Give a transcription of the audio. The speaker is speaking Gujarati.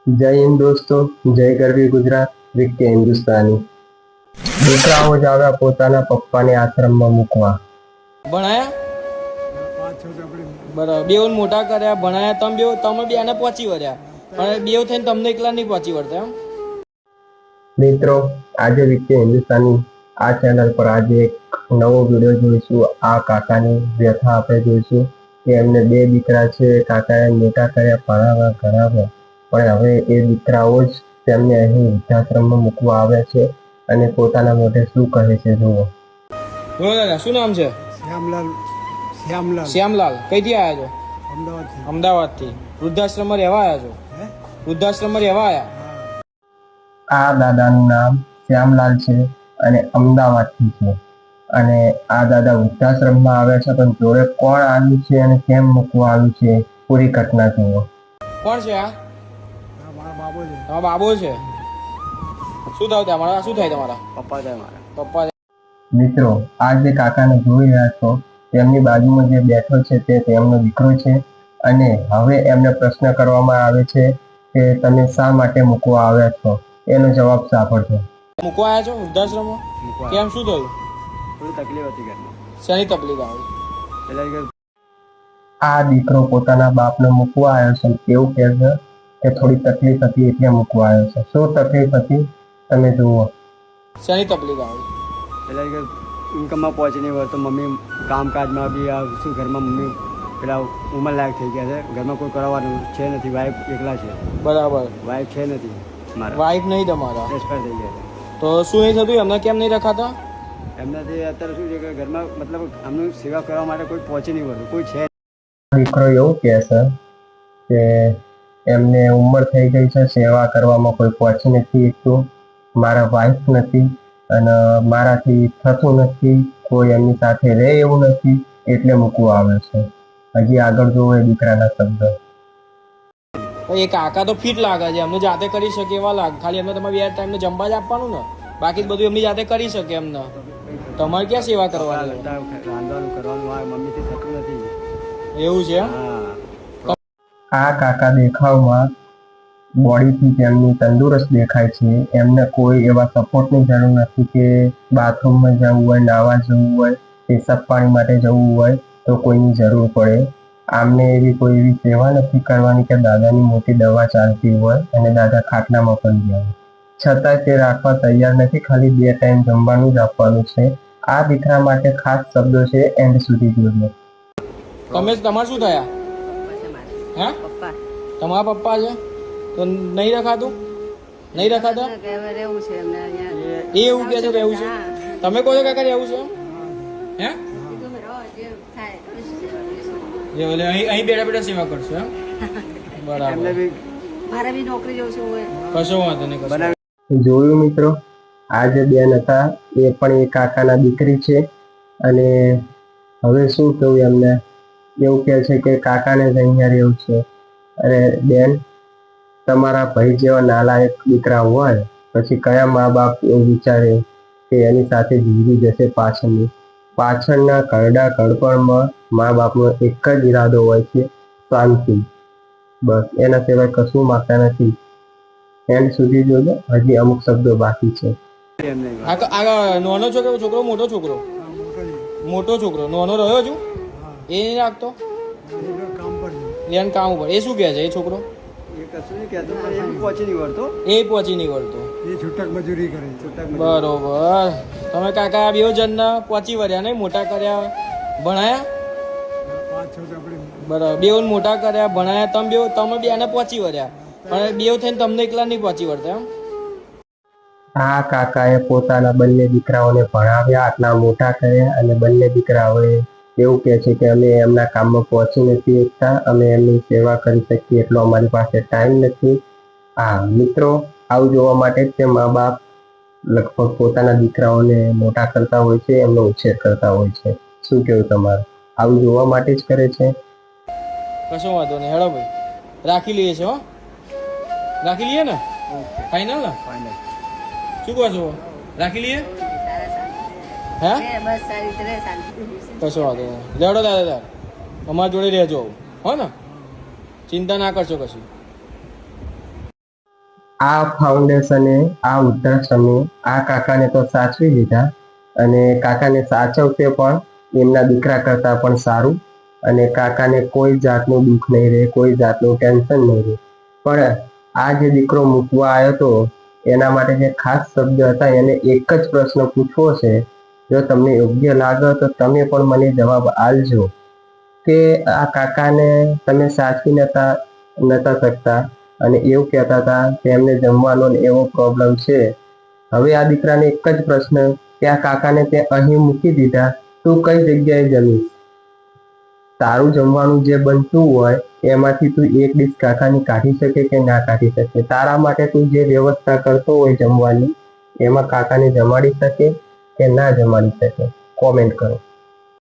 જય હિન્દ દોસ્તો, જય ગરવી ગુજરાત, વિકે હિન્દુસ્તાની. દીકરાઓ જ આવ્યા પોતાના પપ્પાને આશ્રમમાં મૂકવા. ભણાયા બરાબર, બેઉને મોટા કર્યા, ભણાયા. તમે બેને પહોંચી વળ્યા, પણ બેઉ થઈને તમને એકલા નહીં પહોંચી વળતા એમ. મિત્રો, આજે વિકે હિન્દુસ્તાની આ ચેનલ પર આજે એક નવો વિડીયો જોઈશું. આ કાકાની વ્યથા આપણે જોઈશું કે એમને બે દીકરા છે. કાકાએ મોટા કર્યા, ભણાવ્યા, ગણાવ્યા, પણ હવે એ દીકરાઓ જ તેમને અહીં વૃદ્ધાશ્રમમાં મૂકવા આવ્યા છે અને પોતાના મોઢે શું કહે છે જુઓ. બોલો દાદા, શું નામ છે? શ્યામલાલ. કઈથી આવ્યા છો? અમદાવાદથી. વૃદ્ધાશ્રમમાં રહેવા આવ્યા છો? વૃદ્ધાશ્રમમાં રહેવા આવ્યા? આ દાદાનું નામ શ્યામલાલ છે અને અમદાવાદથી છે. અને આ દાદા વૃદ્ધાશ્રમમાં આવ્યા છે, પણ જોડે કોણ આવ્યું છે અને કેમ મૂકવા આવ્યું છે પૂરી ઘટના જુઓ. કોણ છે આ? તમારા બાબો છે. શું થાય તમારા? શું થાય તમારા? પપ્પા થાય મારા. પપ્પા. મિત્રો, આ જે કાકાને જોઈ રહ્યા છો તેમની બાજુમાં જે બેઠો છે તે તેમનો દીકરો છે. અને હવે એમને પ્રશ્ન કરવામાં આવે છે કે તમે શા માટે મૂકવા આવ્યા છો, એનો જવાબ સાંભળજો. મૂકવા આવ્યા છો વૃદ્ધાશ્રમમાં? કેમ, શું થયું? થોડી તકલીફ હતી ઘરમાં. શેની તકલીફ આવી? આ દીકરો પોતાના બાપને મૂકવા આવ્યો છે, એવું કહે છે કે થોડી તકલીફ હતી એટલે મૂકવા આવ્યો છે. શું તકલીફ હતી તમે જુઓ. શેની તકલીફ આવી? એટલે કે ઇન્કમમાં પહોંચી નહીં વળતો. મમ્મી કામકાજમાં બી શું ઘરમાં મમ્મી પેલા ઉંમરલાયક થઈ ગયા છે. ઘરમાં કોઈ કરાવવાનું છે નથી. વાઈફ એકલા છે. બરાબર. વાઈફ છે નથી મારા. વાઈફ નહીં તમારા? એક્સપાયર થઈ ગયા છે. તો શું નહીં થતું એમને? કેમ નહીં રખાતા? એમનાથી અત્યારે શું છે કે ઘરમાં મતલબ આમનું સેવા કરવા માટે કોઈ પહોંચી નહીં વળતું, કોઈ છે. દીકરો એવું કહે છે કે એમને ઉંમર થઈ ગઈ છે, સેવા કરવામાં કોઈ પહોંચી નથી શકતું, મારા વાઈફ નથી અને મારાથી થતું નથી, કોઈ એમની સાથે રહે એવું નથી, એટલે મૂકવા આવે છે. હજી આગળ જોવો એ દીકરાના શબ્દ. એ કાકા તો ફિટ લાગે છે, એમને જાતે કરી શકે એવા લાગે. ખાલી એમને તમારે 2 ટાઈમને જમવા જ આપવાનું ને, બાકી બધું એમની જાતે કરી શકે. એમને તમારે ક્યાં સેવા કરવાની? રાંધવાનું કરવાનું મમ્મીથી થતું નથી. એવું છે? આ કાકા દેખાવમાં બોડીથી તેમની તંદુરસ્ત દેખાય છે. એમને કોઈ એવા સપોર્ટની જરૂર નથી કે બાથરૂમમાં જવું હોય, નાહવા જવું હોય, પેશાબ પાણી માટે જવું હોય તો કોઈની જરૂર પડે. આમને એવી સેવા નથી કરવાની કે દાદાની મોટી દવા ચાલતી હોય અને દાદા ખાટલામાં પડી જાય, છતાં તે રાખવા તૈયાર નથી. ખાલી 2 ટાઈમ જમવાનું જ આપવાનું છે. આ દીકરા માટે ખાસ શબ્દો છે, એન્ડ સુધી જોજો. તમારે શું થયા? હા, તમારા પપ્પા છે તો નહીં રખાતું? નહીં રખાતા? એ એવું કે છે રહેવું છે? તમે કહો છો કાકા રહેવું છે? હે, અહીં બેઠા બેઠા સેવા કરશો એમ? બરાબર. કશો વાંધો નહીં. જોયું મિત્રો, આ જે બેન હતા એ પણ એ કાકાના દીકરી છે. અને હવે શું કહ્યું એમને, એવું કહે છે કે કાકાને જ અહીંયા રહેવું છે. અરે બેન, તમારા ભાઈ જેવા નાલાયક દીકરા હોય પછી કયા મા બાપ એવું વિચારે કે એની સાથે જીવી જશે પાછળના ઘરડા ઘડપણમાં મા બાપનો એક જ ઈરાદો હોય છે, શાંતિ. બસ એના સિવાય કશું માંગતા નથી. એન્ડ સુધી જોજો, હજી અમુક શબ્દો બાકી છે. નાનો છોકરો મોટો છોકરો? મોટો છોકરો. નાનો રહ્યો છું એ નહીં રાખતો કામ ઉપર. એ શું કહે છે એ છોકરો? એ પહોંચી નહીં વળતો. છૂટક મજૂરી કરે. બરોબર. તમે કાકા બે જણના પહોંચી વળ્યા નહીં, મોટા કર્યા, ભણાયા? બરાબર. બેઉને મોટા કર્યા, ભણાયા. તમે બેને પહોંચી વળ્યા, પણ બેઉ થઈને તમને એકલા નહીં પહોંચી વળતા એમ? આ કાકાએ પોતાના બંને દીકરાઓને ભણાવ્યા, આટલા મોટા કર્યા, અને બંને દીકરા હવે એવું કહે છે કે અમે એમના કામમાં પહોંચી નથી શકતા, અમે એમની સેવા કરી શકીએ એટલો અમારી પાસે ટાઈમ નથી. હા મિત્રો, આવું જોવા માટે જ તે મા બાપ લગભગ પોતાના દીકરાઓને મોટા કરતા હોય છે, એમનો ઉછેર કરતા હોય છે. શું કેવું તમારું? આવું જોવા માટે જ કરે છે. કશો વાંધો નહીં, હેડો ભાઈ, રાખી લઈએ છે. હો, રાખી લઈએ ને? ફાઇનલ ને? ફાઇનલ. શું કહો છો? રાખી લઈએ? હે, કશો વાંધો નહીં. લેવડો દાદા, અમારા જોડે રહેજો. હો ને, ચિંતા ના કરશો કશું. આ ફાઉન્ડેશને આ વૃદ્ધાશ્રમે આ કાકાને તો સાચવી લીધા અને કાકાને સાચવતે પણ એમના દીકરા કરતાં પણ સારું અને કાકાને કોઈ જાતનું દુઃખ નહીં રહે, કોઈ જાતનું ટેન્શન નહીં રહે. પણ આ જે દીકરો મૂકવા આવ્યો હતો એના માટે જે ખાસ શબ્દ હતા એને એક જ પ્રશ્ન પૂછવો છે. જો તમને યોગ્ય લાગે તો તમે પણ મને જવાબ આલજો કે આ કાકાને તમે સાચવી નતા શકતા અને એવું કહેતા હતા કે એમને જમવાનો એવો પ્રોબ્લેમ છે. હવે આ દીકરાને એક જ પ્રશ્ન કે આ કાકાને તે અહીં મૂકી દીધા, તું કઈ જગ્યાએ જમીશ? તારું જમવાનું જે બનતું હોય એમાંથી તું એક ડીશ કાકાની કાઢી શકે કે ના કાઢી શકે? તારા માટે તું જે વ્યવસ્થા કરતો હોય જમવાની એમાં કાકાને જમાડી શકે કે ના જમાડી શકે? કોમેન્ટ કરો.